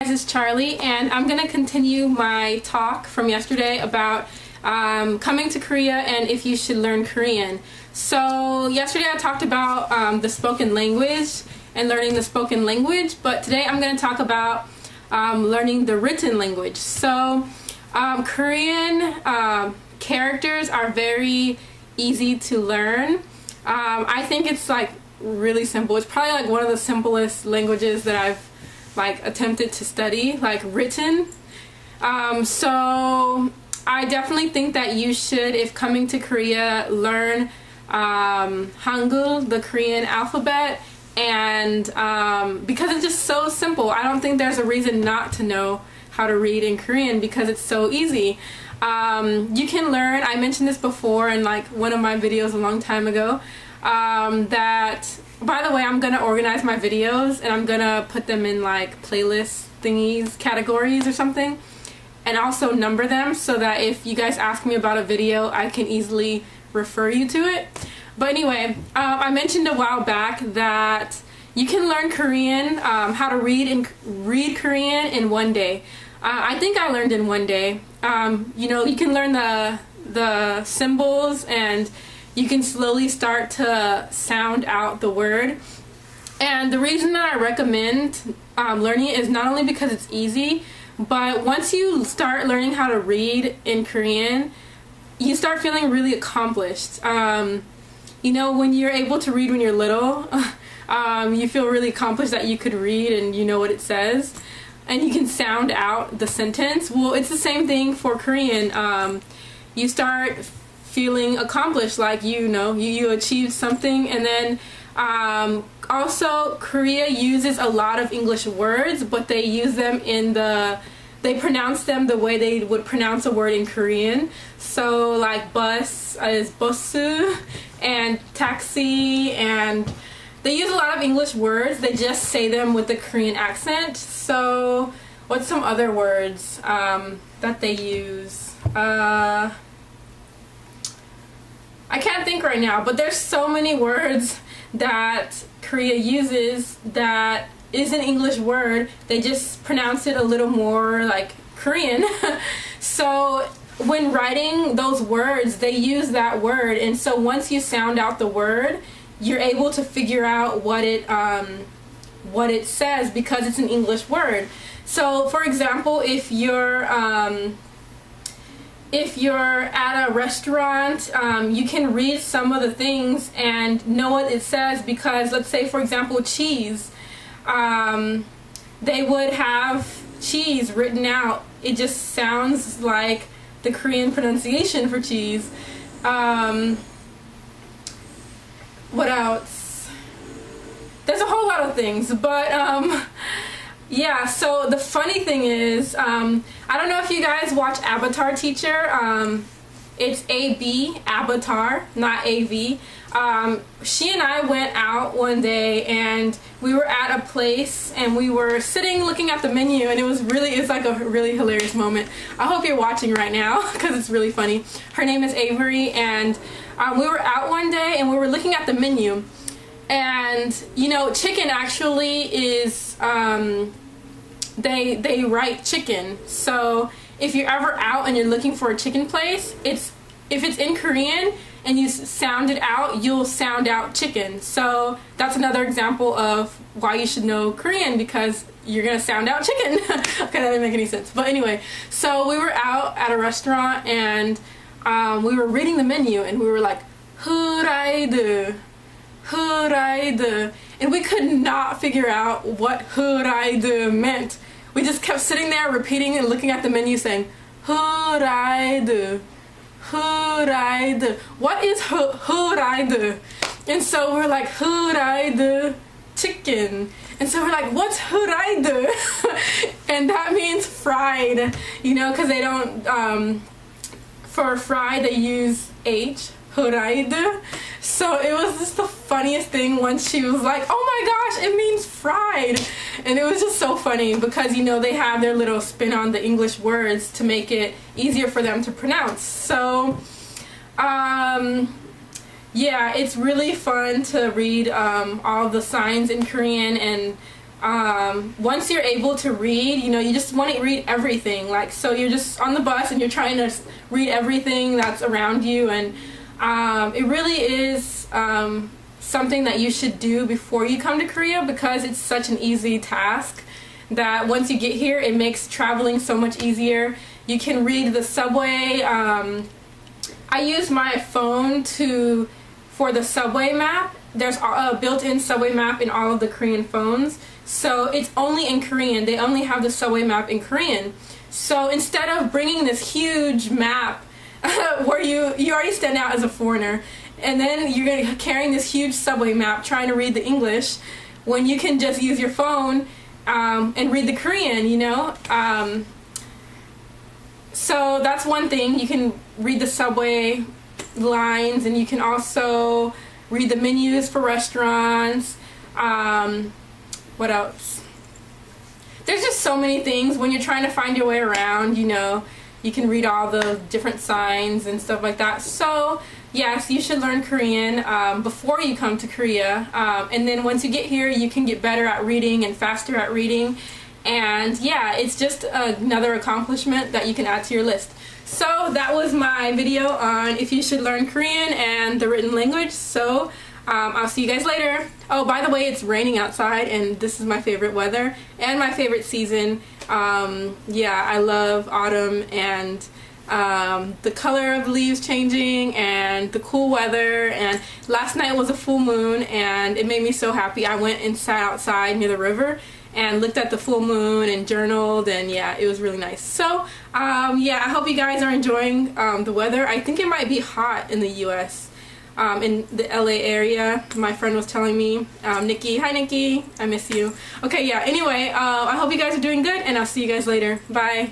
This is Charlie, and I'm going to continue my talk from yesterday about coming to Korea and if you should learn Korean. So yesterday I talked about the spoken language and learning the spoken language, but today I'm going to talk about learning the written language. So Korean characters are very easy to learn. I think it's like really simple. It's probably like one of the simplest languages that I've attempted to study, like written. So I definitely think that you should, if coming to Korea, learn Hangul, the Korean alphabet, and because it's just so simple. I don't think there's a reason not to know how to read in Korean because it's so easy. You can learn, I mentioned this before in like one of my videos a long time ago, that, by the way, I'm gonna organize my videos and I'm gonna put them in like playlist thingies, categories or something, and also number them so that if you guys ask me about a video I can easily refer you to it. But anyway, I mentioned a while back that you can learn Korean, how to read Korean in one day. I think I learned in one day. You know, you can learn the symbols and you can slowly start to sound out the word. And the reason that I recommend learning it is not only because it's easy, but once you start learning how to read in Korean, you start feeling really accomplished. You know, when you're able to read when you're little, you feel really accomplished that you could read and you know what it says. And you can sound out the sentence. Well, it's the same thing for Korean. You start feeling accomplished, like you achieved something. And then also Korea uses a lot of English words, but they use them they pronounce them the way they would pronounce a word in Korean. So like bus is bosu, and taxi, and they use a lot of English words. They just say them with the Korean accent. So what's some other words that they use? I can't think right now, but there's so many words that Korea uses that is an English word. They just pronounce it a little more like Korean. So when writing those words, they use that word, and so once you sound out the word, you're able to figure out what it says because it's an English word. So for example, if you're at a restaurant, you can read some of the things and know what it says because, let's say for example, cheese, they would have cheese written out. It just sounds like the Korean pronunciation for cheese. What else? There's a whole lot of things, but yeah, so the funny thing is, I don't know if you guys watch Avatar Teacher. It's A-B, Avatar, not A-V. She and I went out one day and we were at a place and we were sitting looking at the menu, and it's like a really hilarious moment. I hope you're watching right now because it's really funny. Her name is Avery, and we were out one day and we were looking at the menu. And you know, chicken actually is they write chicken. So if you're ever out and you're looking for a chicken place, if it's in Korean and you sound it out, you'll sound out chicken. So that's another example of why you should know Korean, because you're gonna sound out chicken. Okay, that didn't make any sense, but anyway, so we were out at a restaurant and we were reading the menu and we were like, 후라이드, 후라이드, and we could not figure out what 후라이드 meant. We just kept sitting there repeating and looking at the menu saying, 후라이드, 후라이드, what is 후라이드? And so we're like, 후라이드 chicken. And so we're like, what's 후라이드? And that means fried, you know, because they don't, for fried they use H, 후라이드. So it was just the funniest thing once she was like, oh my gosh, it means fried. And it was just so funny because, you know, they have their little spin on the English words to make it easier for them to pronounce. So yeah, it's really fun to read all the signs in Korean, and once you're able to read, you know, you just want to read everything. Like, so you're just on the bus and you're trying to read everything that's around you, and it really is something that you should do before you come to Korea, because it's such an easy task that once you get here, it makes traveling so much easier. You can read the subway. I use my phone for the subway map. There's a built-in subway map in all of the Korean phones, so it's only in Korean. They only have the subway map in Korean. So instead of bringing this huge map where you already stand out as a foreigner, and then you're carrying this huge subway map trying to read the English, when you can just use your phone and read the Korean, you know? So that's one thing. You can read the subway lines, and you can also read the menus for restaurants. What else? There's just so many things when you're trying to find your way around, you know. You can read all the different signs and stuff like that. So yes, you should learn Korean before you come to Korea, and then once you get here, you can get better at reading and faster at reading. And yeah, it's just another accomplishment that you can add to your list. So that was my video on if you should learn Korean and the written language. So I'll see you guys later. Oh, by the way, it's raining outside, and this is my favorite weather and my favorite season. Yeah, I love autumn, and the color of the leaves changing and the cool weather. And last night was a full moon, and it made me so happy. I went and sat outside near the river and looked at the full moon and journaled, and yeah, it was really nice. So yeah, I hope you guys are enjoying the weather. I think it might be hot in the US, in the LA area. My friend was telling me. Nikki, hi Nikki, I miss you. Okay, yeah, anyway, I hope you guys are doing good, and I'll see you guys later. Bye.